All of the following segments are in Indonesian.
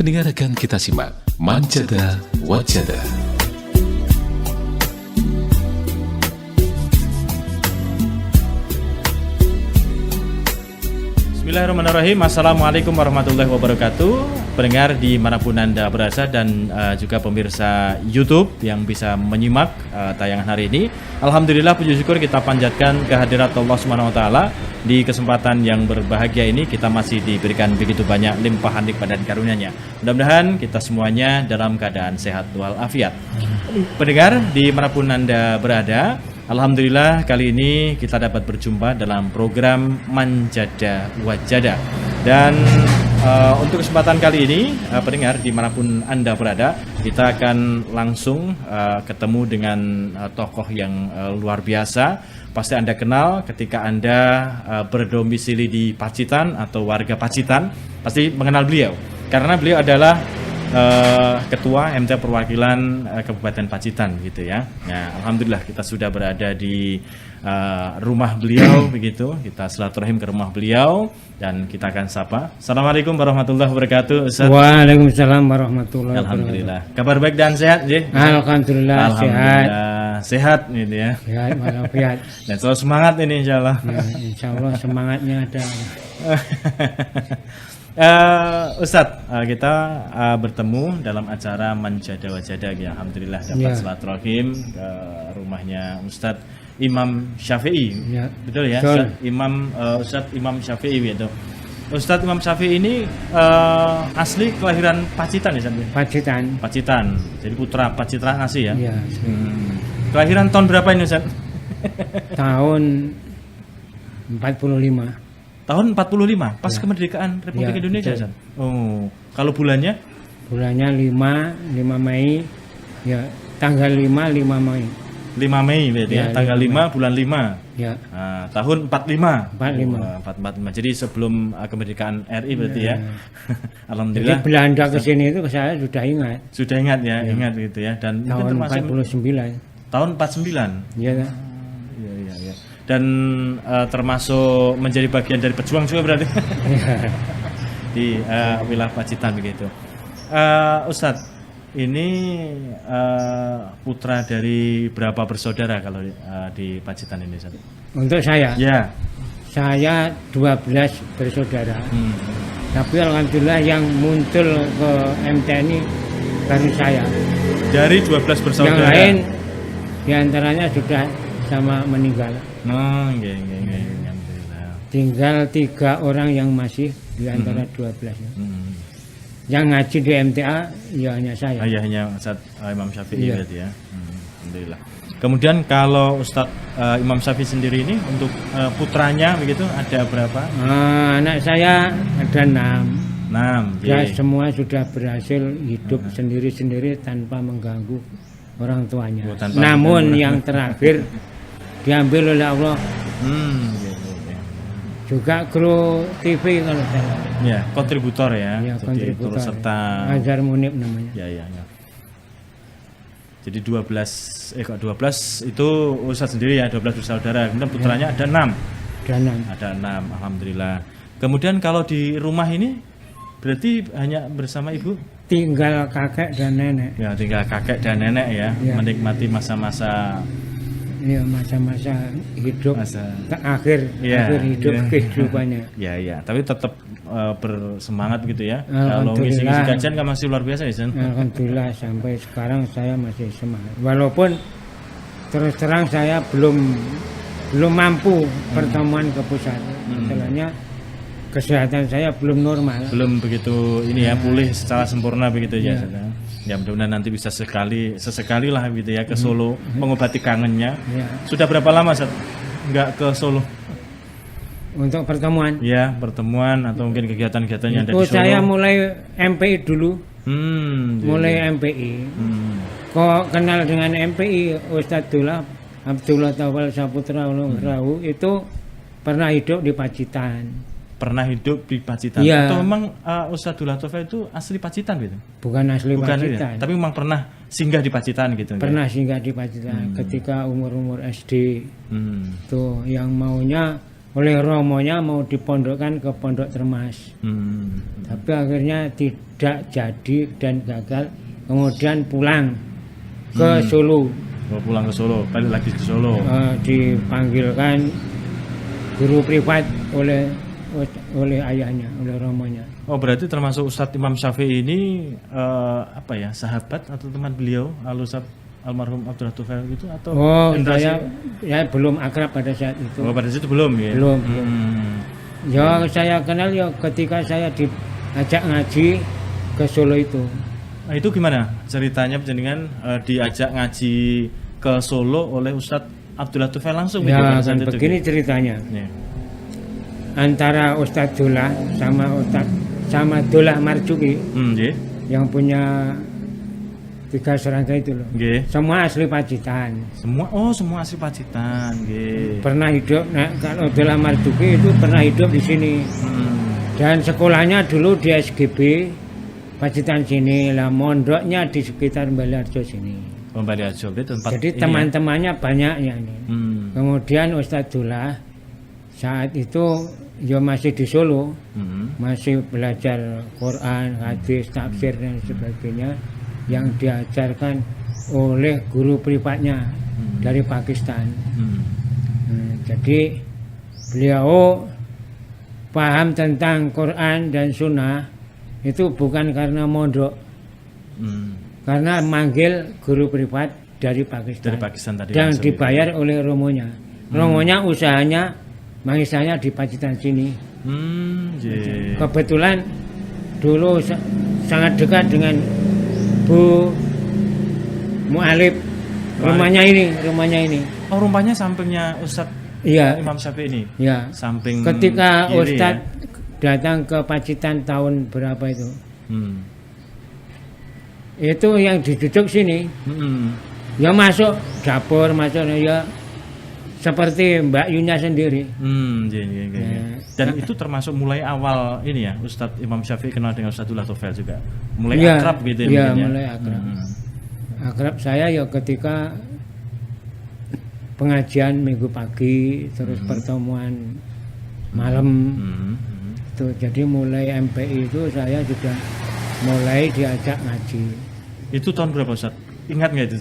pendengar akan kita simak Manjada Wajada. Bismillahirrahmanirrahim. Assalamualaikum warahmatullahi wabarakatuh. Pendengar dimanapun Anda berada dan juga pemirsa YouTube yang bisa menyimak tayangan hari ini. Alhamdulillah, puji syukur kita panjatkan kehadirat Allah Subhanahu wa taala. Di kesempatan yang berbahagia ini kita masih diberikan begitu banyak limpahan nikmat dan karunia-Nya. Mudah-mudahan kita semuanya dalam keadaan sehat walafiat. Pendengar dimanapun Anda berada, alhamdulillah kali ini kita dapat berjumpa dalam program Manjada Wajada. Dan untuk kesempatan kali ini, pendengar dimanapun Anda berada, kita akan langsung ketemu dengan tokoh yang luar biasa. Pasti Anda kenal ketika Anda berdomisili di Pacitan atau warga Pacitan, pasti mengenal beliau. Karena beliau adalah Ketua MT Perwakilan Kabupaten Pacitan gitu ya. Nah, alhamdulillah kita sudah berada di rumah beliau begitu. Kita silaturahim ke rumah beliau dan kita akan sapa. Assalamualaikum warahmatullahi wabarakatuh, Ustaz. Waalaikumsalam warahmatullahi wabarakatuh. Alhamdulillah. Kabar baik dan sehat, Ji? Alhamdulillah, sehat. Sehat gitu ya. Sehat walafiat. Dan selalu semangat ini insyaallah. Ya, insyaallah semangatnya ada. Ustadz, kita bertemu dalam acara Manjada Wajada ya. Alhamdulillah dapat silaturahim ke rumahnya Ustadz Imam Syafi'i. Ya. Betul ya, Ustadz Imam Syafi'i gitu. Ustadz Imam Syafi'i ini asli kelahiran Pacitan ya, Ustadz? Pacitan. Jadi putra Pacitan asli ya. Iya. Kelahiran tahun berapa ini, Ustadz? Tahun 45. Tahun 45, pas kemerdekaan Republik Indonesia, Ustaz. Oh, kalau bulannya? Bulannya 5 Mei. Ya, tanggal 5 Mei. 5 Mei berarti ya, tanggal 5 bulan 5. Ya. Nah, tahun 45. 45. Jadi sebelum kemerdekaan RI berarti ya. Alhamdulillah. Jadi Belanda ke sini itu saya sudah ingat. Sudah ingat ya, ingat gitu ya. Dan tahun 49. Tahun 49. Iya. Iya. Dan termasuk menjadi bagian dari pejuang juga berarti di wilayah Pacitan begitu. Ustadz, ini putra dari berapa bersaudara kalau di Pacitan ini, Ustadz? Untuk saya? Ya. Saya 12 bersaudara. Tapi alhamdulillah yang muncul ke MT ini baru saya. Dari 12 bersaudara. Yang lain diantaranya sudah sama meninggal. Alhamdulillah. Tinggal 3 orang yang masih di antara 12. Yang ngaji di MTA ya hanya saya. Hanya Imam Syafi'i berarti ya. Alhamdulillah. Kemudian kalau Ustadz Imam Syafi'i sendiri ini untuk putranya begitu ada berapa? Anak saya ada 6. Ya, semua sudah berhasil hidup sendiri-sendiri tanpa mengganggu orang tuanya. Namun yang terakhir diambil oleh Allah. Juga kru TV kalau saya. Ya, kontributor ya. Ya, kontributor. Serta Azhar Munib namanya. Ya. Jadi 12 itu Ustadz sendiri ya, 12 bersaudara. Kemudian putranya ada 6. Ada 6, alhamdulillah. Kemudian kalau di rumah ini berarti hanya bersama ibu? Tinggal kakek dan nenek. Ya, tinggal kakek dan nenek ya. Menikmati masa-masa hidup akhir hidup kehidupannya. Ya, tapi tetap bersemangat gitu ya. Kalau ngisi kajian kan masih luar biasa ya, Sen. Alhamdulillah sampai sekarang saya masih semangat. Walaupun terus terang saya belum mampu pertemuan ke pusat. Masalahnya kesehatan saya belum normal. Belum begitu ini ya, pulih secara sempurna begitu ya. Ya mudah-mudahan nanti bisa sesekali lah gitu ya ke Solo mengobati kangennya. Sudah berapa lama Ustaz nggak ke Solo? Untuk pertemuan? Ya, pertemuan atau mungkin kegiatan-kegiatan yang ada di Solo. Saya mulai MPI dulu. Mulai MPI. Kok kenal dengan MPI Ustadzullah Abdullah Tawal Saputra Rahu itu pernah hidup di Pacitan. Pernah hidup di Pacitan. Ya. Atau memang Ustadzullah Tawal itu asli Pacitan gitu? Bukan asli Pacitan. Ya? Tapi memang pernah singgah di Pacitan gitu? Pernah singgah di Pacitan ketika umur SD. Tuh yang maunya oleh romonya mau dipondokkan ke Pondok Termas. Tapi akhirnya tidak jadi dan gagal. Kemudian pulang ke Solo. Pulang ke Solo, balik lagi ke Solo. Dipanggilkan guru privat oleh ayahnya, oleh romonya. Oh, berarti termasuk Ustadz Imam Syafi'i ini apa ya, sahabat atau teman beliau, almarhum Abdullah Tufail itu atau saya belum akrab pada saat itu. Oh, pada saat itu belum ya? Belum. Ya, saya kenal ya ketika saya diajak ngaji ke Solo itu. Nah, itu gimana ceritanya jenengan diajak ngaji ke Solo oleh Ustadz Abdullah Tufail langsung? Ya, kan begini ceritanya. Ya. Antara Ustadz Dolah sama Dolah Marzuki yang punya 3 serangga itu loh. Semua asli Pacitan. Semua asli Pacitan. Pernah hidup. Nah, kalau Dolah Marzuki itu pernah hidup di sini. Dan sekolahnya dulu di SGB Pacitan sini lah, mondoknya di sekitar Baliarjo sini. Baliarjo itu tempat. Jadi teman-temannya banyak ya ini. Kemudian Ustadz Dolah saat itu ya masih di Solo, masih belajar Quran, hadis, tafsir dan sebagainya yang diajarkan oleh guru privatnya dari Pakistan. Jadi beliau paham tentang Quran dan Sunnah itu bukan karena mondok, karena manggil guru privat dari Pakistan tadi yang dibayar oleh romonya. Romonya usahanya mangisanya di Pacitan sini. Kebetulan dulu sangat dekat dengan Bu Mu'alib. Rumahnya ini. Oh, rumahnya sampingnya Ustadz Imam Syafi'i ini? Iya. Samping ketika kiri, Ustadz datang ke Pacitan tahun berapa itu? Itu yang duduk sini. Ya masuk dapur, ya seperti Mbak Yunya sendiri. Dan itu termasuk mulai awal ini ya, Ustadz Imam Syafi'i kenal dengan Ustadzullah Tufail juga. Mulai akrab gitu ya? Iya, mulai akrab. Akrab saya ya ketika pengajian minggu pagi, terus pertemuan malam. Itu jadi mulai MPI itu saya juga mulai diajak ngaji. Itu tahun berapa Ustadz? Ingat nggak itu?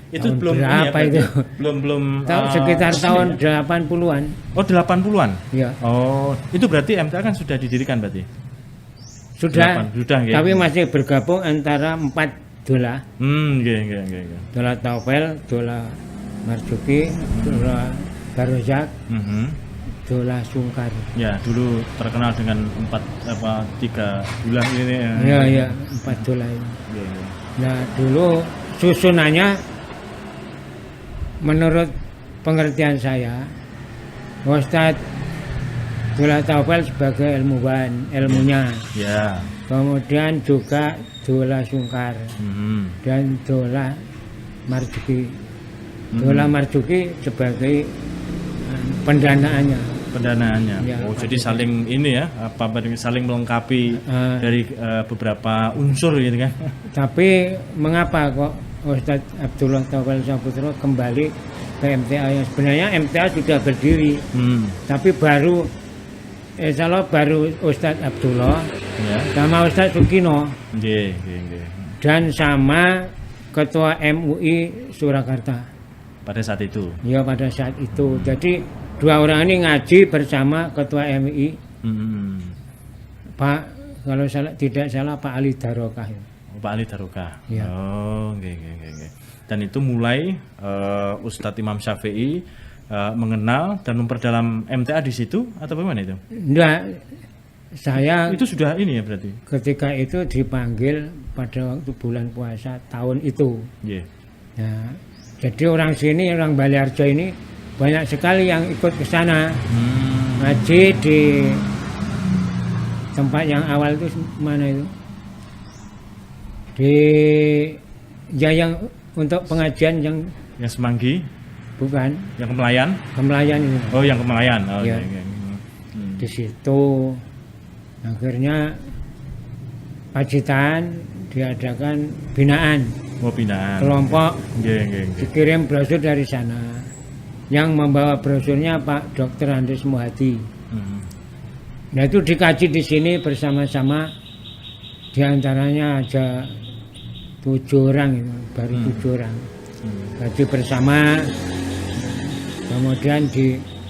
Itu tahun belum berapa itu? Belum sekitar tahun 80-an. Oh, 80-an? Iya. Oh, itu berarti MTA kan sudah didirikan berarti? Sudah ya. Tapi masih bergabung antara 4 Dolah. Dolah Taufel, Dolah Marzuki, Dolah Barozak, Dolah Sungkar. Ya, dulu terkenal dengan 3 Dolah ini. Iya, 4 Dolah ini. Nah, dulu susunannya menurut pengertian saya, Ustadz Dolah Taufel sebagai ilmunya. Ya. Kemudian juga Dolah Sungkar dan Dolah Marzuki. Dolah Marzuki sebagai pendanaannya. Ya, jadi saling ini ya, saling melengkapi dari beberapa unsur gitu kan. Tapi mengapa kok Ustadz Abdullah Taufil Saputra kembali ke MTA yang sebenarnya MTA sudah berdiri, tapi baru Ustadz Abdullah sama Ustadz Sukino dan sama Ketua MUI Surakarta pada saat itu. Ya, pada saat itu. Jadi 2 orang ini ngaji bersama Ketua MUI, Pak, kalau tidak salah Pak Ali Darokah. Pak Ali Darokah. Ya. Oh, oke. Dan itu mulai Ustadz Imam Syafi'i mengenal dan memperdalam MTA di situ atau bagaimana itu? Enggak, saya itu sudah ini ya berarti. Ketika itu dipanggil pada waktu bulan puasa tahun itu. Nah, jadi orang sini, orang Baliarjo ini banyak sekali yang ikut ke sana ngaji di tempat yang awal itu mana itu? Yang untuk pengajian yang Semanggi? Bukan. Yang Kemelayan? Kemelayan ini. Oh, yang Kemelayan. Oh, ya. Di situ akhirnya Pacitan diadakan binaan. Oh, binaan. Kelompok dikirim brosur dari sana. yang membawa brosurnya Pak Dr. Andres Muhadi. Nah itu dikaji di sini bersama-sama, diantaranya ada 7 orang itu, baru 7 orang. Kaji bersama, kemudian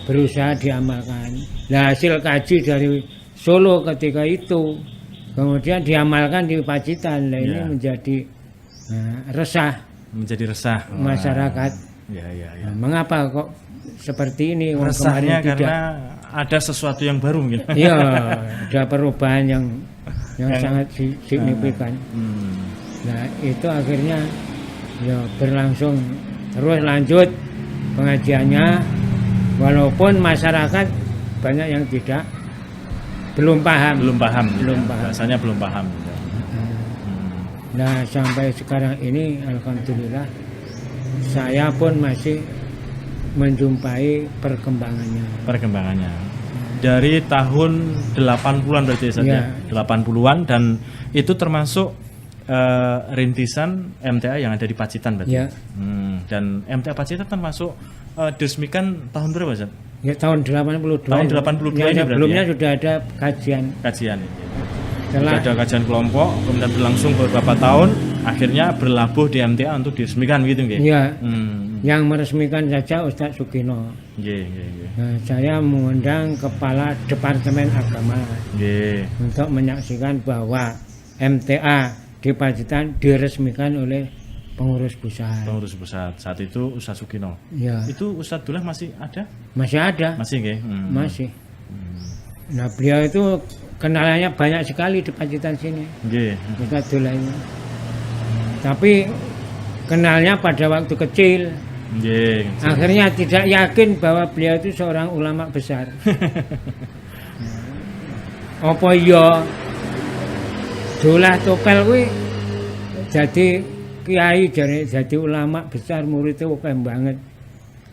berusaha diamalkan. Nah hasil kaji dari Solo ketika itu, kemudian diamalkan di Pacitan. Nah ini menjadi resah. Menjadi resah masyarakat. Ya. Nah, mengapa kok seperti ini? Resahnya karena ada sesuatu yang baru mungkin. Iya, ada perubahan yang sangat signifikan. Nah itu akhirnya ya berlangsung terus lanjut pengajiannya, walaupun masyarakat banyak yang belum paham. Rasanya belum paham. Nah sampai sekarang ini alhamdulillah saya pun masih menjumpai perkembangannya. Dari tahun 80-an berarti saja. 80-an dan itu termasuk rintisan MTA yang ada di Pacitan berarti. Ya. Dan MTA Pacitan termasuk diresmikan tahun berapa, Zat? Ya tahun 82. Tahun 82 ya, ini sebelumnya berarti sudah ada kajian. Sudah ada kajian kelompok, kemudian berlangsung beberapa tahun, akhirnya berlabuh di MTA untuk diresmikan gitu nggih. Iya. Yang meresmikan saja Ustadz Sugino. Nah, saya mengundang Kepala Departemen Agama untuk menyaksikan bahwa MTA di Pacitan diresmikan oleh pengurus pusat. Saat itu Ustadz Sugino. Ya. Itu Ustadz Dullah masih ada? Masih ada. Masih nggih. Masih. Nah, beliau itu kenalannya banyak sekali di Pacitan sini. Ustadz Dullah ini. Tapi kenalnya pada waktu kecil. Akhirnya tidak yakin bahwa beliau itu seorang ulama besar. Apa iya Dullah Topel kuwi jadi kiai, jadi ulama besar, muridnya oke banget.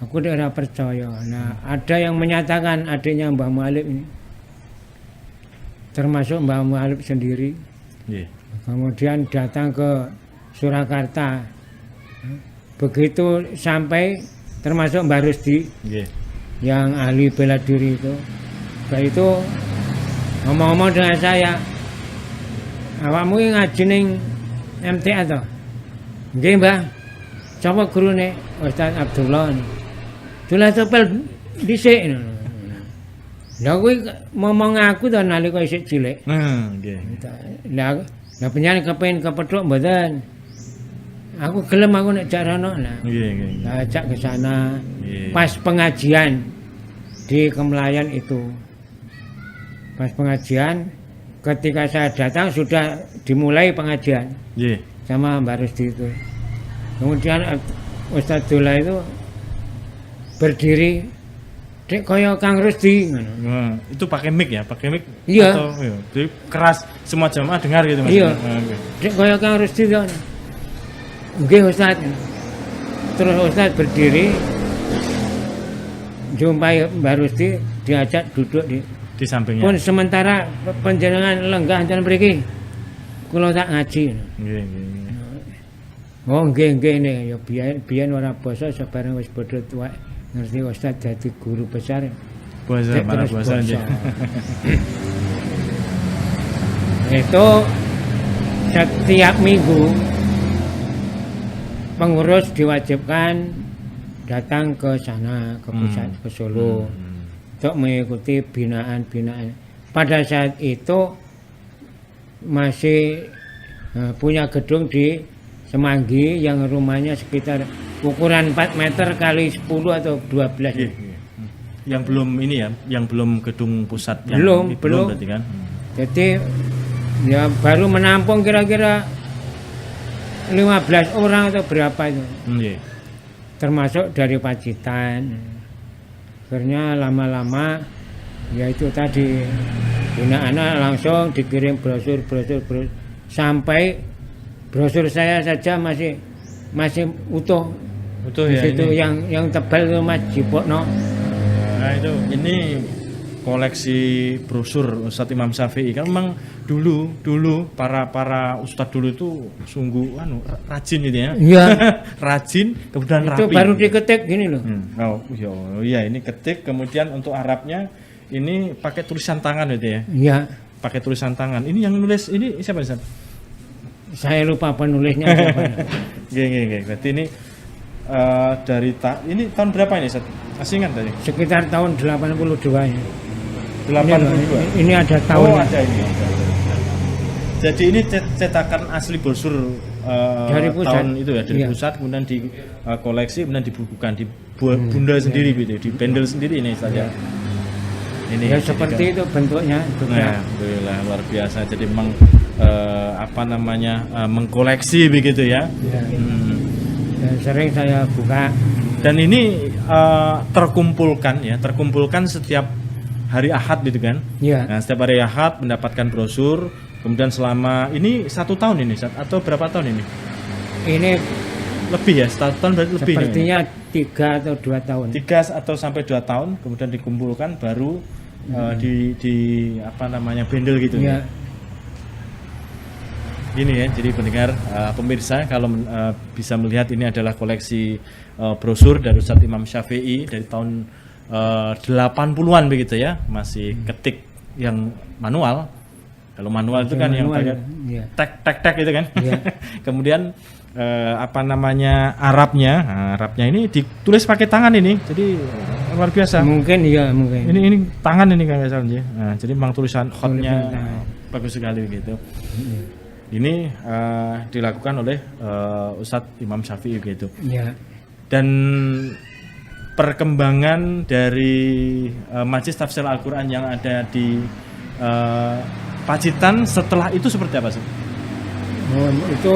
Aku tidak percaya. Nah, ada yang menyatakan adanya Mbah Mu'alib ini, termasuk Mbah Mu'alib sendiri. Kemudian datang ke Surakarta. Begitu sampai termasuk Mbah Rusdi yang ahli bela diri itu. Setelah itu ngomong-ngomong dengan saya, awakmu ngaji ning MTA toh? Nggih, Mbah. Sapa gurune? Ustaz Abdullah. Dullah Topel dhisik. Lah kuwi ngomong aku to nalika isih cilik. Nggih. Lah penyen kepengin kepethuk mboten. Aku gelem aku nek jarono. Nggih. Ajak ke sana. Pas pengajian di Kemelayan itu. Pas pengajian ketika saya datang sudah dimulai pengajian. Sama Mbak Rusdi itu. Kemudian Ustadz Dullah itu berdiri, "Dek kaya Kang Rusdi." Itu pakai mic ya, pakai mic. Iya. Jadi keras semua jamaah dengar gitu Mas. Iya. "Dek kaya Kang Rusdi to." "Nggih Ustadz." Terus Ustadz berdiri, jumpai Mbak Rusdi, diajak duduk di sampingnya. Pun sementara panjenengan lenggah enten mriki. Kula tak ngaji. Nggih. Oh nggih nih ya biyen ora basa sabareng wis padha tuwek ngerti Ustaz dadi guru besar. Basa malah basa aja. Itu setiap minggu pengurus diwajibkan datang ke sana, ke pusat, ke Solo untuk mengikuti binaan-binaan. Pada saat itu masih punya gedung di Semanggi yang rumahnya sekitar ukuran 4 meter kali 10 atau 12. Yang belum ini ya, yang belum gedung pusat yang belum berarti kan. Jadi ya baru menampung kira-kira 15 orang atau berapa itu. Termasuk dari Pacitan. Akhirnya lama-lama ya itu tadi anak-anak langsung dikirim brosur sampai brosur saya saja masih utuh ya itu yang tebal itu Mas Jipokno. Nah itu ini koleksi brosur Ustadz Imam Syafi'i. Kan memang dulu para ustadz dulu itu sungguh rajin gitu ya. Iya. Rajin, kemudian Itu rapi. baru diketik gini loh. Iya ini ketik, kemudian untuk Arabnya ini pakai tulisan tangan gitu ya. Iya. Pakai tulisan tangan. Ini yang nulis ini siapa Ustaz? Saya lupa penulisnya siapa. Gini. Berarti ini dari ini tahun berapa ini Ustaz? Masih ingat tadi? Sekitar tahun 82 ya. 82. Ini ada tahun. Oh, ada ini. Jadi ini cetakan asli brosur Dari pusat. tahun itu ya, dari Iya. pusat, kemudian di koleksi, kemudian dibukukan, di bundel sendiri gitu, di bendel sendiri ini saja. Ini Ya jadi seperti itu bentuknya juga. Nah, alhamdulillah luar biasa. Jadi memang mengkoleksi begitu ya. Ya. Dan sering saya buka. Dan ini terkumpulkan setiap hari Ahad gitu kan. Iya. Nah, setiap hari Ahad mendapatkan brosur, kemudian selama ini 1 tahun ini atau berapa tahun ini? Ini Lebih ya, 1 tahun berarti lebih. sepertinya 3 atau 2 tahun. 3 atau sampai 2 tahun, kemudian dikumpulkan baru di bendel gitu. Iya. Gini ya, jadi pendengar pemirsa kalau bisa melihat ini adalah koleksi brosur dari Ustadz Imam Syafi'i dari tahun 80-an begitu ya, masih ketik yang manual. Kalau manual itu kan yang pakai Iya. tek itu kan. Iya. Kemudian Arabnya ini ditulis pakai tangan ini, jadi luar biasa. Mungkin iya, mungkin. Ini tangan ini kan misalnya. Nah, jadi memang tulisan khotnya Tulisan tangan. bagus sekali gitu. Ini dilakukan oleh Ustadz Imam Syafi'i gitu. Iya. Dan perkembangan dari Majelis Tafsir Al-Quran yang ada di Pacitan setelah itu seperti apa sih? Oh, itu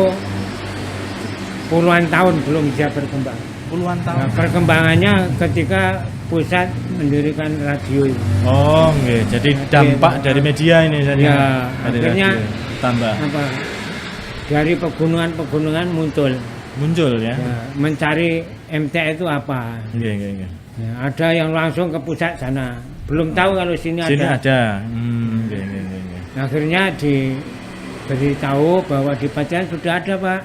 puluhan tahun belum bisa berkembang. Puluhan tahun. Nah, perkembangannya ketika pusat mendirikan radio. Oh, okay. Jadi dampak dari media ini saja. Ya, Dari akhirnya radio. Tambah apa? Dari pegunungan muncul. muncul ya. Ya, mencari MTA itu apa? Iya. Ya, ada yang langsung ke pusat sana. Belum tahu kalau sini ada. ada. Iya. Akhirnya diberitahu bahwa di Pacitan sudah ada, Pak.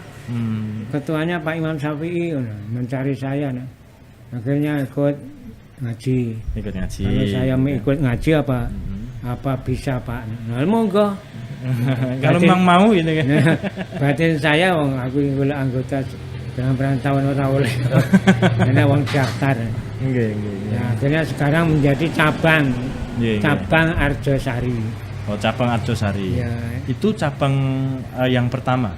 Ketuanya Pak Imam Syafi'i mencari saya. Nah. Akhirnya ikut ngaji. Ikut ngaji. Kalau saya mau ikut ngaji apa bisa, Pak? Nah, monggo. Kalau Batin- memang mau gitu kan. Batin saya wong aku golek anggota dalam perantauan ora oleh. Karena wong daftar. Iya. Nah, akhirnya sekarang menjadi cabang. Iya. Cabang Arjosari. Oh, cabang Arjosari. Ya. Itu cabang yang pertama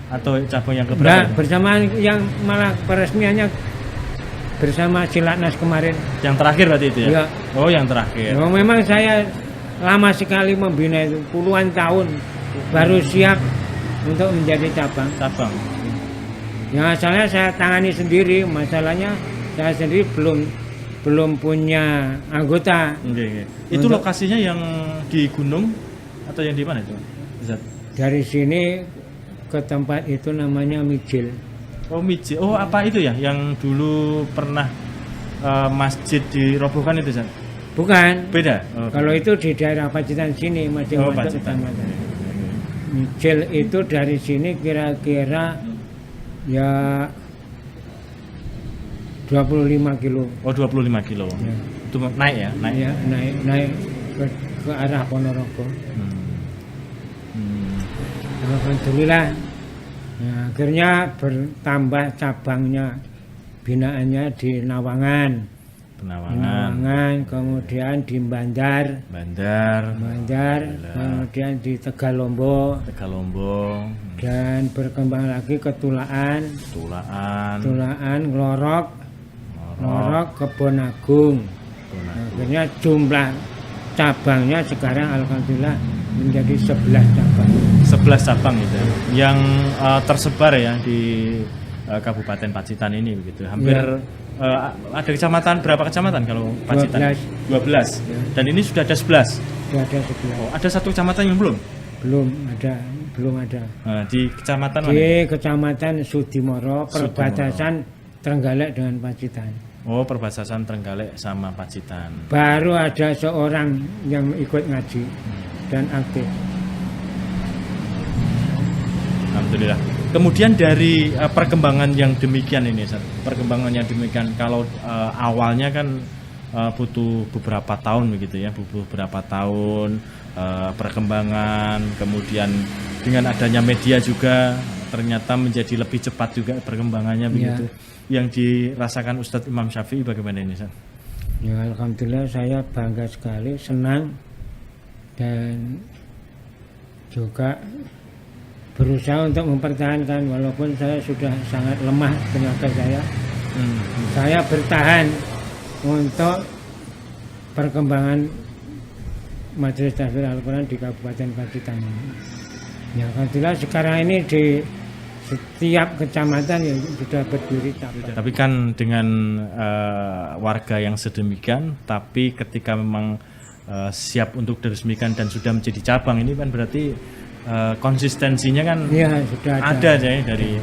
atau cabang yang Enggak, keberapa? bersama yang malah peresmiannya bersama Silatnas kemarin. Yang terakhir berarti itu ya? Iya. Oh, yang terakhir. Ya, memang saya lama sekali membina itu, puluhan tahun baru siap untuk menjadi cabang. Cabang. Yang asalnya saya tangani sendiri, masalahnya saya sendiri belum punya anggota. Iya. Itu Untuk- lokasinya yang di gunung atau yang di mana itu? Zat? Dari sini ke tempat itu namanya Mijil. Oh, Miji. Oh, apa itu ya? Yang dulu pernah masjid dirobohkan itu, Zat? Bukan. Beda. Oh, Kalau itu di daerah Pacitan sini masih Oh, masuk Pacitan. kecamatan. Mijil itu dari sini kira-kira ya 25 kilo. Oh, 25 kilo. Ya. Itu naik ya? Naik. Ya, naik ke arah Ponorogo. Alhamdulillah. Nah, akhirnya bertambah cabangnya, binaannya di Nawangan, Penawangan, kemudian di Bandar, Bandar, kemudian di Tegalombo, Tegalombong, dan berkembang lagi ke Tulaan, Tulaan, Nglorok, Ngorok, Kebon Agung. Tulaan. Akhirnya jumlah cabangnya sekarang alhamdulillah menjadi 11 cabang. 11 cabang itu yang tersebar ya di Kabupaten Pacitan ini begitu. Hampir ada kecamatan, berapa kecamatan kalau Pacitan? 12. Ya. Dan ini sudah ada 11. Sudah ada 11. Oh, ada satu kecamatan yang belum? Belum ada. Nah, di kecamatan mana? Di Kecamatan Sudimoro, perbatasan Trenggalek dengan Pacitan. Oh, perbatasan Trenggalek sama Pacitan. Baru ada seorang yang ikut ngaji dan aktif. Alhamdulillah. Kemudian dari perkembangan yang demikian ini, Ustaz. Perkembangan yang demikian, kalau awalnya kan butuh beberapa tahun begitu ya, beberapa tahun perkembangan, kemudian dengan adanya media juga ternyata menjadi lebih cepat juga perkembangannya begitu. Yang dirasakan Ustadz Imam Syafi'i bagaimana ini, Ustaz? Ya, alhamdulillah saya bangga sekali, senang dan juga berusaha untuk mempertahankan walaupun saya sudah sangat lemah tenaga saya. Saya bertahan untuk perkembangan Majelis Tahfidz Al-Quran di Kabupaten Pacitan ini. Ya, alhamdulillah sekarang ini di setiap kecamatan yang sudah berdiri cabang. Tapi kan dengan warga yang sedemikian, tapi ketika memang siap untuk diresmikan dan sudah menjadi cabang, ini kan berarti konsistensinya kan ya, sudah ada ya dari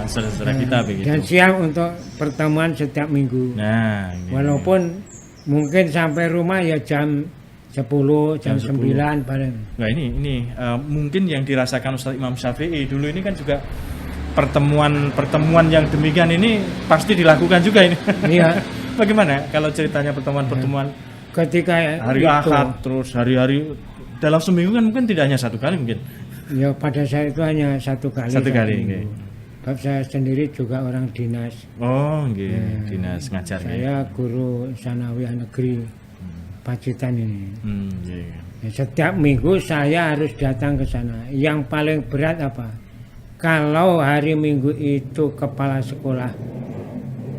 saudara-saudara kita begitu. Dan siap untuk pertemuan setiap minggu. Nah, ini. Walaupun mungkin sampai rumah ya jam 10, jam 9 paling. Nah, ini mungkin yang dirasakan Ustadz Imam Syafi'i dulu ini kan juga pertemuan yang demikian ini pasti dilakukan juga ini. Iya. Bagaimana kalau ceritanya pertemuan ketika hari Ahad terus hari-hari dalam seminggu kan mungkin tidak hanya satu kali mungkin. Ya pada saat itu hanya satu kali. Satu kali. Okay. Sebab saya sendiri juga orang dinas. Oh, okay. Dinas ngajar. Saya guru sanawiyah negeri Pacitan ini. Yeah. Ya, setiap minggu saya harus datang ke sana. Yang paling berat apa? Kalau hari Minggu itu kepala sekolah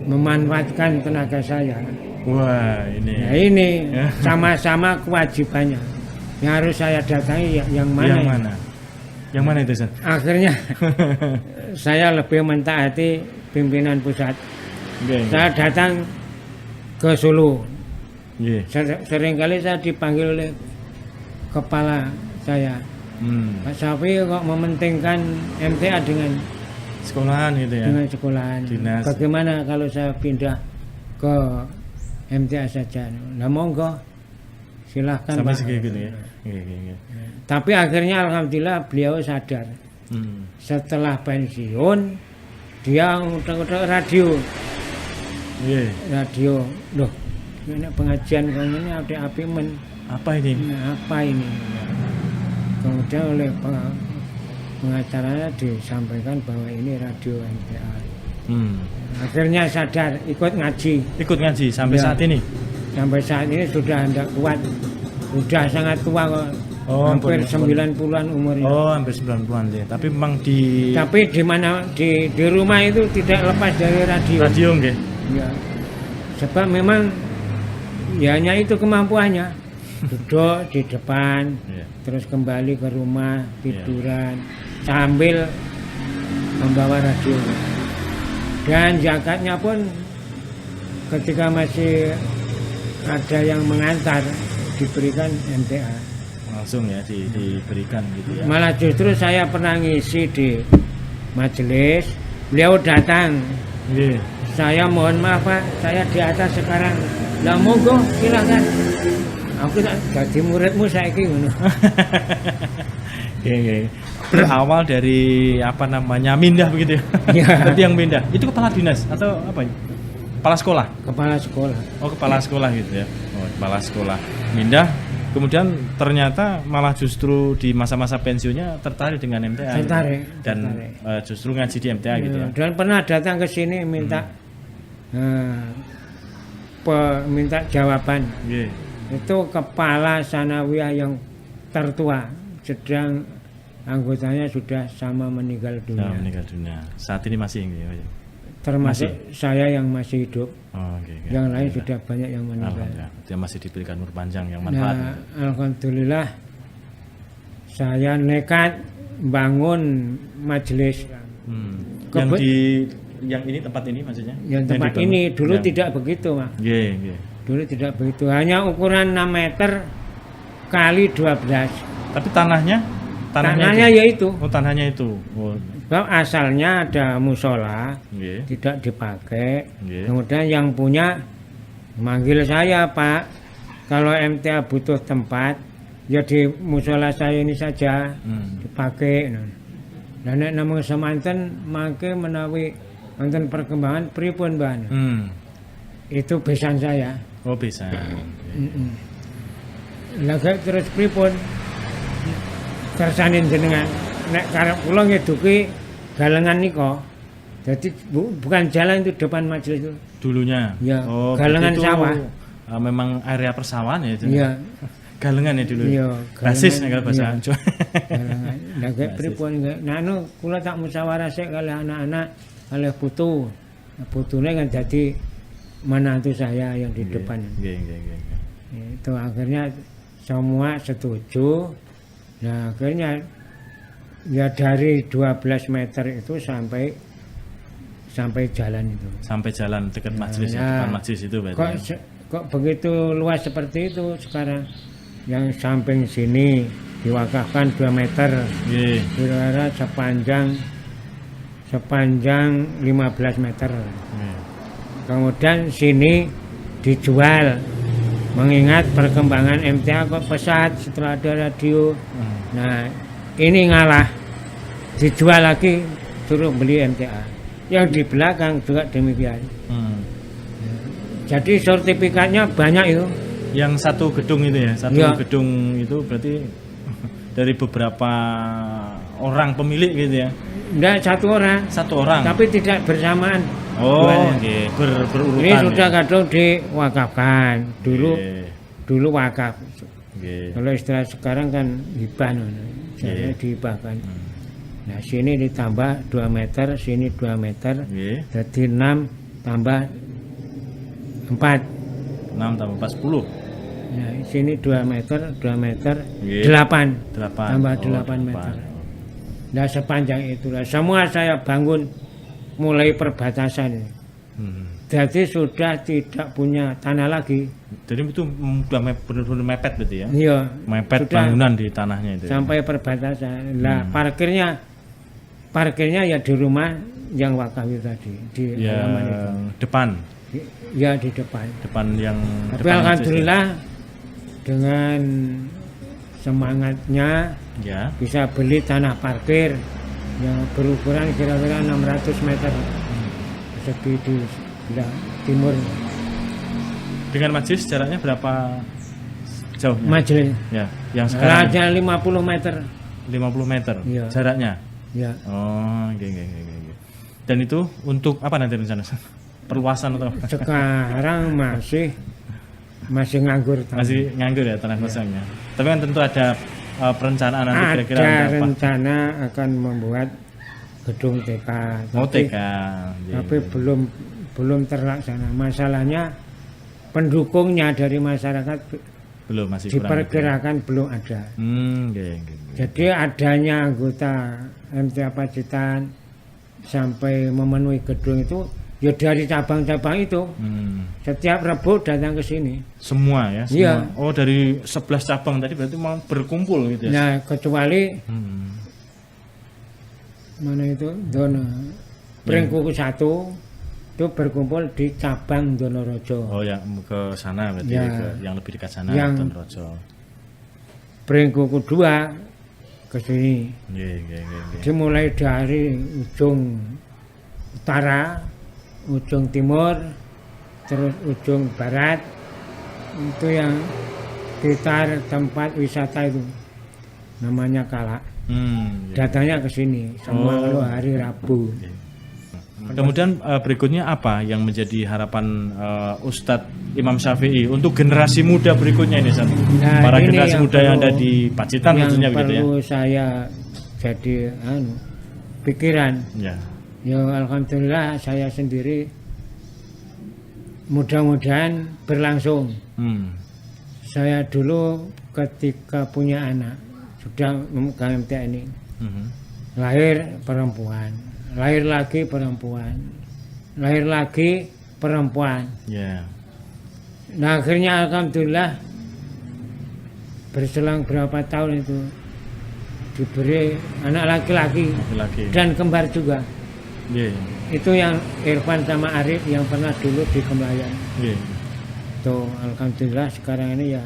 memanfaatkan tenaga saya. Wah, ini. Nah, ini sama-sama kewajibannya. Yang harus saya datangi yang mana? Yang mana? Yang mana itu, Ustaz? Akhirnya saya lebih mentaati pimpinan pusat. Saya datang ke Solo. Seringkali saya dipanggil oleh kepala saya. Pak Syafi'i kok mementingkan MTA dengan sekolahan gitu ya? Dengan sekolahan. Dinas. Bagaimana kalau saya pindah ke MTA saja? Nah, monggo, silahkan. Sampai segitu ya? Tapi akhirnya alhamdulillah beliau sadar. Setelah pensiun, dia udah radio. Radio, loh, ini pengajian kamu ini ada api men. Apa ini? Nah, apa ini? Kemudian oleh pengacaranya disampaikan bahwa ini radio MTA. Akhirnya sadar, ikut ngaji. Ikut ngaji sampai saat ini? Sampai saat ini sudah tidak kuat. Sudah sangat tua kok. Hampir 90-an umurnya. Oh, hampir 90-an ya. Tapi memang Tapi di mana di rumah itu tidak lepas dari radio. Radio nggih. Ya. Sebab memang ya hanya itu kemampuannya. Duduk di depan, terus kembali ke rumah, tiduran, sambil membawa radio. Dan zakatnya pun ketika masih ada yang mengantar, diberikan MTA. Langsung ya, diberikan gitu ya. Malah justru saya pernah ngisi di majelis, beliau datang. Saya mohon maaf Pak, saya di atas sekarang. Lah monggo, silakan. Aku tak jadi muridmu saiki ngono. Oke. Berawal dari mindah begitu ya. Berarti yang mindah. Itu kepala dinas atau apa ya? Kepala sekolah. Kepala sekolah. Oh, kepala sekolah gitu ya. Oh, kepala sekolah. Mindah. Kemudian ternyata malah justru di masa-masa pensiunnya tertarik dengan MTA. Tertarik. Gitu. Dan justru ngaji di MTA gitu ya. Dan pernah datang ke sini minta minta jawaban. Itu kepala sanawiyah yang tertua, sedang anggotanya sudah sama meninggal dunia. Saat ini masih ya? Termasuk saya yang masih hidup. Yang lain sudah banyak yang meninggal. Dia masih diberikan umur panjang yang manfaat. Nah, alhamdulillah saya nekat bangun majelis. Yang ini tempat ini maksudnya? Yang tempat ini dulu tidak begitu, Mas. Dulu tidak begitu, hanya ukuran 6 meter kali 12. Tapi tanahnya ya itu. Oh, tanahnya itu. Oh. Kalau asalnya ada musola, Nggih. tidak dipakai. Nggih. Kemudian yang punya manggil saya, Pak, kalau MTA butuh tempat, ya di musola saya ini saja dipakai. Nah, nek namung semanten mangke menawi wonten perkembangan pripun, Mbah? Itu besan saya. Oh, bisa. Lah terus pripun? Kersane jenengan nek karep kula ngeduki galengan nika. Jadi bukan jalan itu depan majelis itu. Dulunya. Ya, Oh, galengan berarti itu, sawah. Memang area persawahan ya itu. Iya. Galengan ya dulu. Iya, Basis galengan, nek kalau bahasa iya. Jawa. Galengan. Lah gek pripun gek. Nah anu kula tak musyawarah sik kali anak-anak kalih putu. Nah, putune kan jadi menantu saya yang di depan. Nggih, nggih, nggih. Itu akhirnya semua setuju. Nah akhirnya ya dari 12 meter itu sampai jalan itu. Sampai jalan dekat majelis ya, Ya. depan majelis itu berarti. Kok begitu luas seperti itu sekarang? Yang samping sini diwakafkan 2 meter, Nggih. kira-kira sepanjang 15 meter. Nggih. Kemudian sini dijual, mengingat perkembangan MTA kok pesat setelah ada radio. Nah ini ngalah, dijual lagi, suruh beli MTA. Yang di belakang juga demikian. Jadi sertifikatnya banyak itu. Yang satu gedung itu ya, satu Ya. gedung itu berarti dari beberapa orang pemilik gitu ya. Tidak satu orang, Satu orang. tapi tidak bersamaan. Oh, Duanya. nggih, berurutan. Ini sudah ya. kadang diwakafkan. Nggih, Dulu wakaf. nggih. Kalau istilah sekarang kan hibah, jadi Iya. dihibahkan. Nah sini ditambah 2 meter, sini 2 meter, Nggih. jadi 6 tambah 4. 6 tambah 4 10. Nah sini 2 meter, 2 meter, Iya. 8. 8. Tambah 8 meter. Nah sepanjang itulah semua saya bangun mulai perbatasan ini. Jadi sudah tidak punya tanah lagi. Jadi itu udah benar-benar mepet berarti ya? Iya. Mepet sudah bangunan di tanahnya itu. Ya? sampai perbatasan. Lah parkirnya ya di rumah yang wakaf itu tadi di Ya, halaman itu. depan Ya di depan. yang Tapi depan alhamdulillah dengan semangatnya majelis ya. bisa beli tanah parkir yang berukuran kira-kira 600 meter persegi di sebelah timur Dengan majelis jaraknya berapa jauh? majelis. Ya, yang sekarang Raja 50 meter. 50 meter Iya. jaraknya. Ya. Oh, nggih. Dan itu untuk apa nanti rencana? Perluasan atau apa? Sekarang masih nganggur tanah. Masih nganggur ya tanah kosongnya. Tapi kan tentu ada perencanaan nanti kira-kira Ada berapa? rencana akan membuat gedung TK. Oh, Tapi- TK. Nggih. Tapi belum terlaksana. Masalahnya pendukungnya dari masyarakat belum masih kurang. diperkirakan belum ada. Nggih. Jadi adanya anggota MTA Pacitan sampai memenuhi gedung itu ya dari cabang-cabang itu. Setiap Rabu datang ke sini. Semua ya, semua. Iya. Oh, dari 11 cabang tadi berarti mau berkumpul gitu ya. Nah, kecuali Hmm. mana itu Dono Pringkuku 1 itu berkumpul di cabang Donorojo. Oh, yang ke sana berarti Ya. yang lebih dekat sana Yang- Donrojo. Pringkuku 2 ke sini. Nggih. Dimulai dari ujung utara, ujung timur, terus ujung barat. Itu yang sekitar tempat wisata itu. Namanya Kalak. Nggih. Datangnya ke sini semua Oh. kalau hari Rabu. Kemudian berikutnya apa yang menjadi harapan Ustadz Imam Syafi'i untuk generasi muda berikutnya ini, San? Nah, Para ini generasi yang muda yang perlu- ada di Pacitan yang tentunya begitu ya. perlu saya jadi pikiran. Ya. Ya alhamdulillah saya sendiri mudah-mudahan berlangsung. Saya dulu ketika punya anak sudah memegang MTA ini lahir perempuan, lahir lagi perempuan, lahir lagi perempuan. Ya. Nah akhirnya alhamdulillah berselang berapa tahun itu diberi anak laki-laki Laki-laki. dan kembar juga. Nggih. Itu yang Irfan sama Arif yang pernah dulu di Kemlayan. Nggih. Tuh, alhamdulillah sekarang ini ya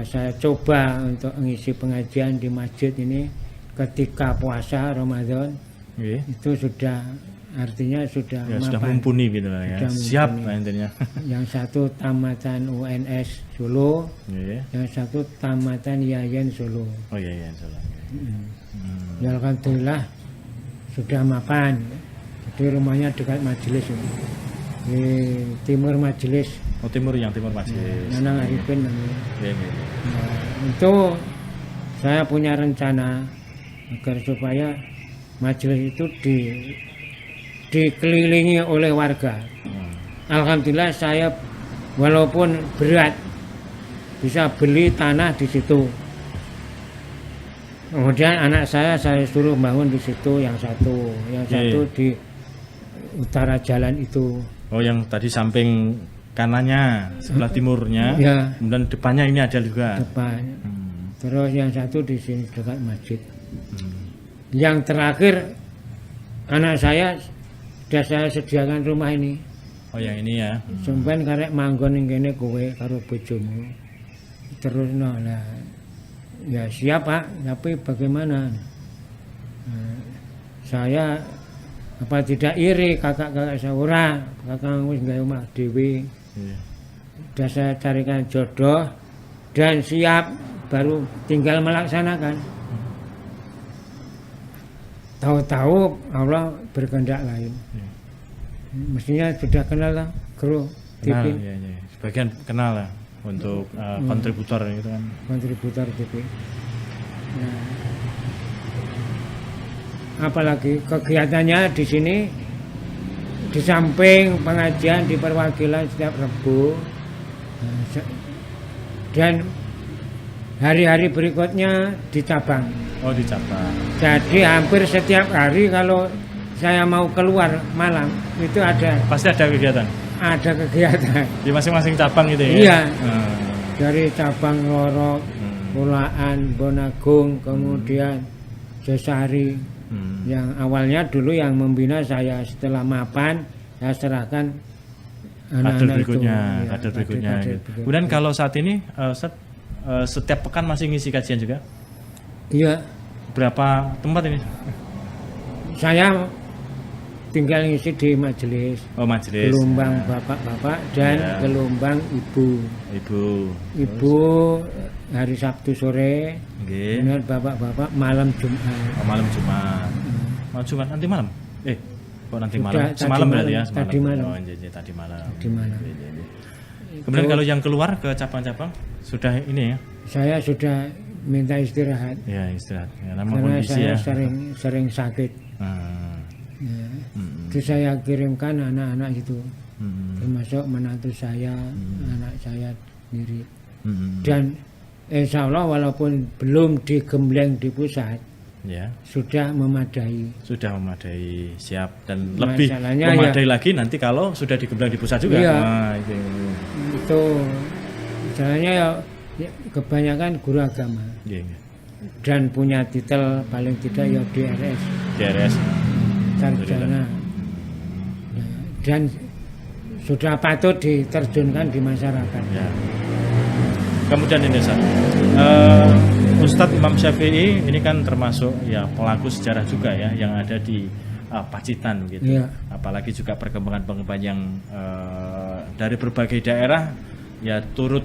saya coba untuk mengisi pengajian di masjid ini ketika puasa Ramadan. Nggih. Itu sudah artinya sudah Ya, sudah mapan. mumpuni gitu lah ya. Sudah Siap mumpuni. lah intinya. Yang satu tamatan UNS Solo, Nggih. yang satu tamatan Yayan Solo. Oh iya iya insyaallah. Ya alhamdulillah sudah mapan. Jadi rumahnya dekat majelis ini. Di timur majelis. Oh timur Majelis. Nanang Arifin namanya. Iya iya. Nah, itu saya punya rencana agar supaya majelis itu dikelilingi oleh warga. Alhamdulillah saya walaupun berat bisa beli tanah di situ. Kemudian anak saya suruh bangun di situ yang satu di utara jalan itu. Oh yang tadi samping kanannya sebelah timurnya, Ya. kemudian depannya ini ada juga. Depan. Terus yang satu di sini dekat masjid. Yang terakhir anak saya sudah saya sediakan rumah ini. Oh yang ini ya. Sampeyan karek manggon ning kene kowe karo bojomu. Terus no lah. Ya siap Pak, tapi bagaimana? Saya apa tidak iri kakak-kakak saya ora, kakak wis gawe omah dhewe. Iya. Sudah saya carikan jodoh dan siap baru tinggal melaksanakan. Tahu-tahu Allah berkehendak lain. Iya. Mestinya sudah kenal lah Gro Kenal, TV, ya, ya. Sebagian kenal lah untuk kontributor gitu kan. kontributor TV. Nah, apalagi kegiatannya di sini di samping pengajian di perwakilan setiap Rebo, dan hari-hari berikutnya di cabang. Oh di cabang. Jadi hampir setiap hari kalau saya mau keluar malam itu Pasti ada kegiatan ada kegiatan di masing-masing cabang gitu ya. Iya. Hmm. dari cabang Lorok, Pulaan, Bonagung, kemudian Josari. Yang awalnya dulu yang membina saya, setelah mapan saya serahkan Kader anak-anak berikutnya, itu. Ya, kader berikutnya. kader Gitu. berikutnya. Kemudian kalau saat ini setiap pekan masih ngisi kajian juga? Iya, Berapa tempat ini? saya tinggal ngisi di majelis. Oh majelis. Gelombang bapak-bapak dan Ya. gelombang ibu. Ibu. Hari Sabtu sore, Nggih. dengan bapak-bapak malam Jumat. Oh, malam Jumat. Malam Jumat nanti malam? Kok nanti Sudah, malam? tadi Semalam berarti ya? malam, tadi malam. Oh, iya, iya, tadi malam. Di mana? Iya, iya, iya. Kemudian kalau yang keluar ke cabang-cabang sudah ini ya? Saya sudah minta istirahat Ya istirahat. Ya, nama karena kondisi saya ya. sering sakit. Hmm. Ya. Terus saya kirimkan anak-anak itu, termasuk menantu saya, anak saya sendiri. Dan insya Allah walaupun belum digembleng di pusat, Ya. sudah memadai. Sudah memadai, siap dan lebih Masalahnya memadai lagi nanti kalau sudah digembleng di pusat juga. Iya. Nah, itu. Itu misalnya ya kebanyakan guru agama Iya, iya. dan punya titel paling tidak ya DRS, DRS. sarjana. Ya, dan sudah patut diterjunkan di masyarakat. Ya. Kemudian ini Ustaz, Ustadz Imam Syafi'i ini kan termasuk ya pelaku sejarah juga ya yang ada di Pacitan gitu. Iya. Apalagi juga perkembangan-perkembangan yang dari berbagai daerah ya turut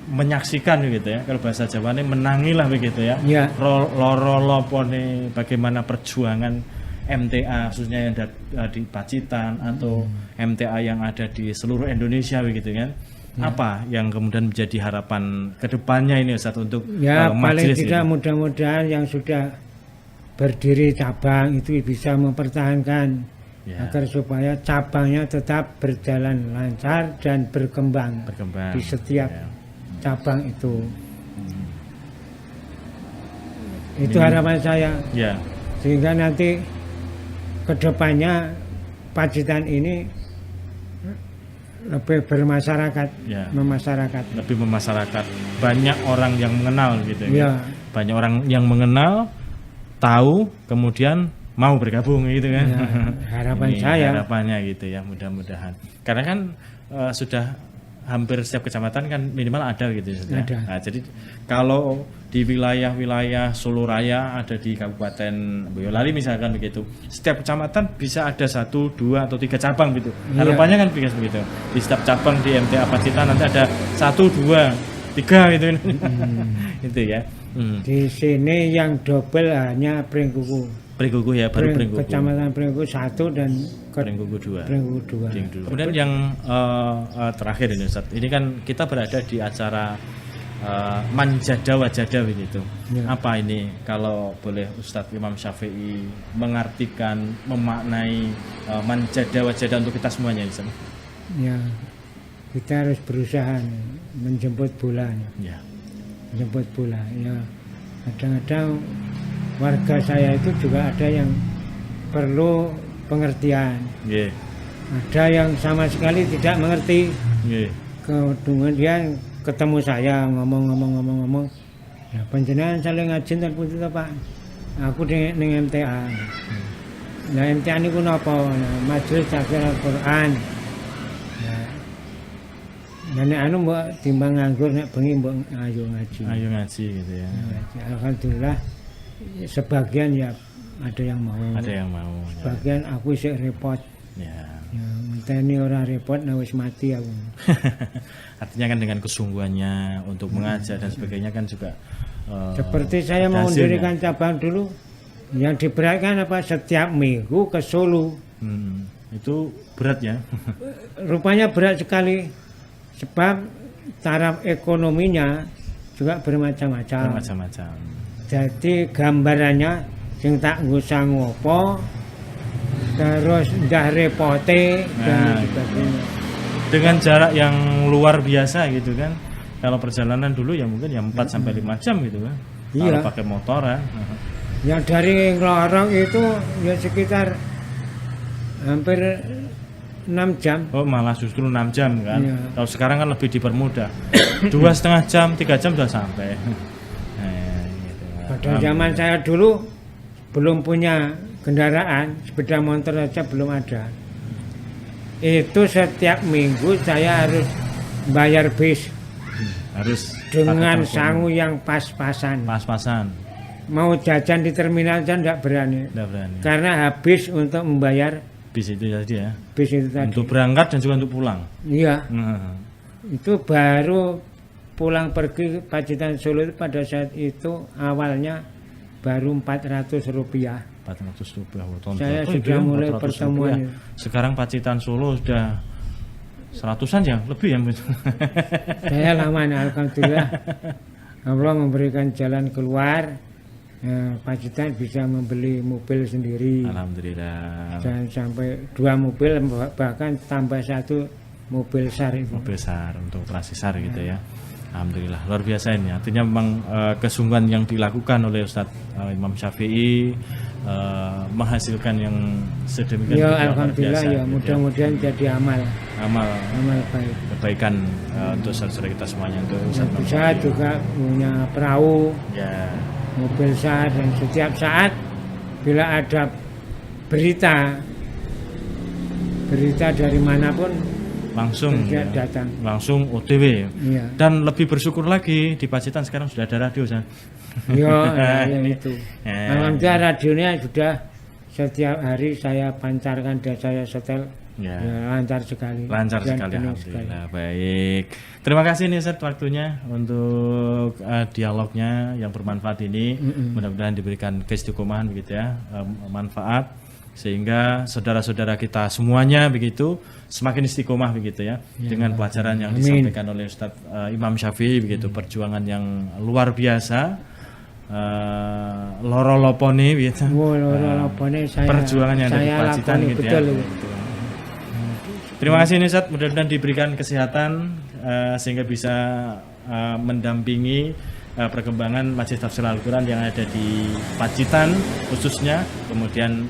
menyaksikan gitu ya. Kalau bahasa Jawanya menangilah begitu ya. Iya. Loro lopone bagaimana perjuangan MTA khususnya yang di Pacitan atau MTA yang ada di seluruh Indonesia begitu kan. Apa yang kemudian menjadi harapan kedepannya ini Ustaz untuk Ya paling majelis tidak gitu? mudah-mudahan yang sudah berdiri cabang itu bisa mempertahankan Ya. agar supaya cabangnya tetap berjalan lancar dan berkembang Berkembang. di setiap Ya. cabang itu. Itu harapan saya, Ya. sehingga nanti kedepannya Pacitan ini lebih bermasyarakat, Ya. memasyarakat. Lebih memasyarakat, banyak orang yang mengenal gitu Ya, banyak orang yang mengenal, tahu, kemudian mau bergabung gitu kan. Ya, harapan Ini saya. harapannya gitu ya, mudah-mudahan. Karena kan sudah hampir setiap kecamatan kan minimal ada gitu ya. Ada. Nah, jadi kalau di wilayah-wilayah Solo Raya ada di Kabupaten Boyolali misalkan begitu, setiap kecamatan bisa ada 1, 2 atau 3 cabang gitu. Iya. Harapannya kan begitu. Di setiap cabang di MTA Pacitan nanti ada 1, 2, 3 gitu. Itu ya. Di sini yang double hanya Pringkuku. Pringkuku ya, baru Pringkuku. Kecamatan Pringkuku 1 dan Pringkuku 2. Pringkuku 2. Kemudian yang terakhir ini Ustaz, ini kan kita berada di acara Manjada Wajada begitu. Ya. Apa ini kalau boleh Ustadz Imam Syafi'i mengartikan, memaknai Manjada Wajada untuk kita semuanya Ustaz? Ya, kita harus berusaha menjemput bola. Ya. Menjemput bola. Ya, kadang-kadang warga saya itu juga ada yang perlu pengertian. Yeah. Ada yang sama sekali tidak mengerti. Yeah. Kemudian ketemu saya ngomong. Ya panjenengan saling ngajin dan pun itu Pak. Aku ning MTA. Nah MTA niku napa? Nah, Majelis Tahfidz Al-Qur'an. Nah, nek anu mbok timbang nganggur nek bengi mbok ayo ngaji. Ayo ngaji gitu ya. Alhamdulillah sebagian ya ada yang mau. Ada yang mau. Sebagian aku isih repot. Ya. Ya, ngenteni ora repot nah wis mati aku. Artinya kan dengan kesungguhannya untuk mengajar dan sebagainya kan juga seperti saya mau mendirikan cabang dulu yang diberatkan apa setiap minggu ke Solo. Itu berat ya. Rupanya berat sekali sebab taraf ekonominya juga bermacam-macam. Bermacam-macam. Jadi gambarannya sing tak ngusah ngopo terus ndah repote dan sebagainya. Dengan jarak yang luar biasa gitu kan. Kalau perjalanan dulu ya mungkin ya 4 sampai 5 jam gitu kan. Iya. Kalau pakai motor ya. Yang dari Ngelorong itu ya sekitar hampir 6 jam. Oh malah justru 6 jam kan. Iya. Kalau sekarang kan lebih dipermudah. 2,5 jam, 3 jam sudah sampai. Gitu. Pada zaman saya dulu belum punya kendaraan, sepeda motor saja belum ada. Itu setiap minggu saya harus bayar bis Harus dengan pakai sangu yang pas-pasan. pas-pasan. Mau jajan di terminal saja tidak berani. Tidak berani. Karena habis untuk membayar Bis itu tadi ya. bis itu tadi. Untuk berangkat dan juga untuk pulang. Iya, Nah, itu baru pulang pergi Pacitan Solo itu pada saat itu awalnya baru 400 rupiah. 400 rupiah. Saya sudah mulai pertemuan itu. Sekarang Pacitan Solo sudah 100-an ya, lebih ya. Saya lama alhamdulillah Allah memberikan jalan keluar. Pacitan bisa membeli mobil sendiri. Alhamdulillah. Dan sampai 2 mobil bahkan tambah 1 mobil SAR itu. Mobil SAR untuk operasi SAR gitu ya. Alhamdulillah luar biasa ini. Artinya memang kesungguhan yang dilakukan oleh Ustadz Imam Syafi'i menghasilkan yang sedemikian Ya rupa, alhamdulillah luar biasa, ya gitu mudah-mudahan jadi amal amal baik. kebaikan untuk saudara kita semuanya untuk Ustadz Imam Saya Syafi'i. juga punya perahu, Ya. mobil SAR dan setiap saat bila ada berita dari manapun Langsung saya ya. datang. Langsung OTW. Iya. Dan lebih bersyukur lagi di Pacitan sekarang sudah ada radio kan. Ya, itu. Ya. Alhamdulillah radionya sudah setiap hari saya pancarkan dan saya setel. Ya. Ya, lancar sekali. Lancar Dan sekali, penuh alhamdulillah. Baik. Terima kasih nih Ustadz waktunya untuk dialognya yang bermanfaat ini. Mudah-mudahan diberikan keistiqomahan begitu ya, manfaat sehingga saudara-saudara kita semuanya begitu semakin istiqomah begitu ya, dengan pelajaran yang disampaikan oleh Ustadz Imam Syafi'i begitu, perjuangan yang luar biasa. Loro lopone gitu. Loro-lopone Perjuangan yang ada di saya Pacitan lakoni gitu ya. betul. Terima kasih nih Ustadz, mudah-mudahan diberikan kesehatan sehingga bisa mendampingi perkembangan Majelis Tahfidz Al-Qur'an yang ada di Pacitan khususnya kemudian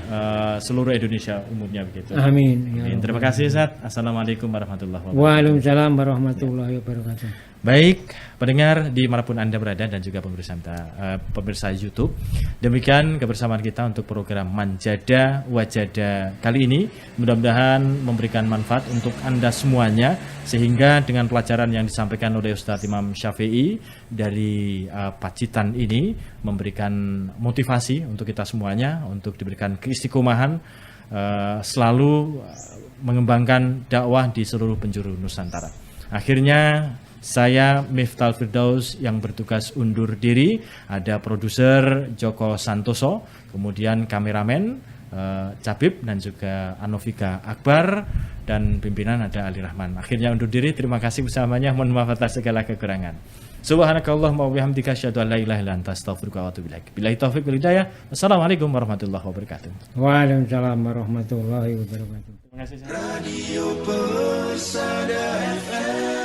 seluruh Indonesia umumnya begitu. Amin. Ya Amin. Terima kasih Ustaz. Assalamualaikum warahmatullahi wabarakatuh. Waalaikumsalam warahmatullahi wabarakatuh. Baik, pendengar dimanapun Anda berada dan juga pemirsa YouTube. Demikian kebersamaan kita untuk program Manjada Wajada kali ini. Mudah-mudahan memberikan manfaat untuk Anda semuanya, sehingga dengan pelajaran yang disampaikan oleh Ustadz Imam Syafi'i dari Pacitan ini memberikan motivasi untuk kita semuanya, untuk diberikan keistiqomahan selalu mengembangkan dakwah di seluruh penjuru Nusantara. Akhirnya saya Miftahul Firdaus yang bertugas undur diri, ada produser Joko Santoso, kemudian kameramen Cabib dan juga Anovika Akbar, dan pimpinan ada Ali Rahman. Akhirnya undur diri, terima kasih bersamanya, mohon maaf atas segala kekurangan. Subhanakallahumma wa bihamdika asyhadu an la ilaha illa anta astaghfiruka wa atubu ilaik. Billahi taufiq wal hidayah. Wassalamualaikum warahmatullahi wabarakatuh. Waalaikumsalam warahmatullahi wabarakatuh. Terima kasih. Radio Persada FM.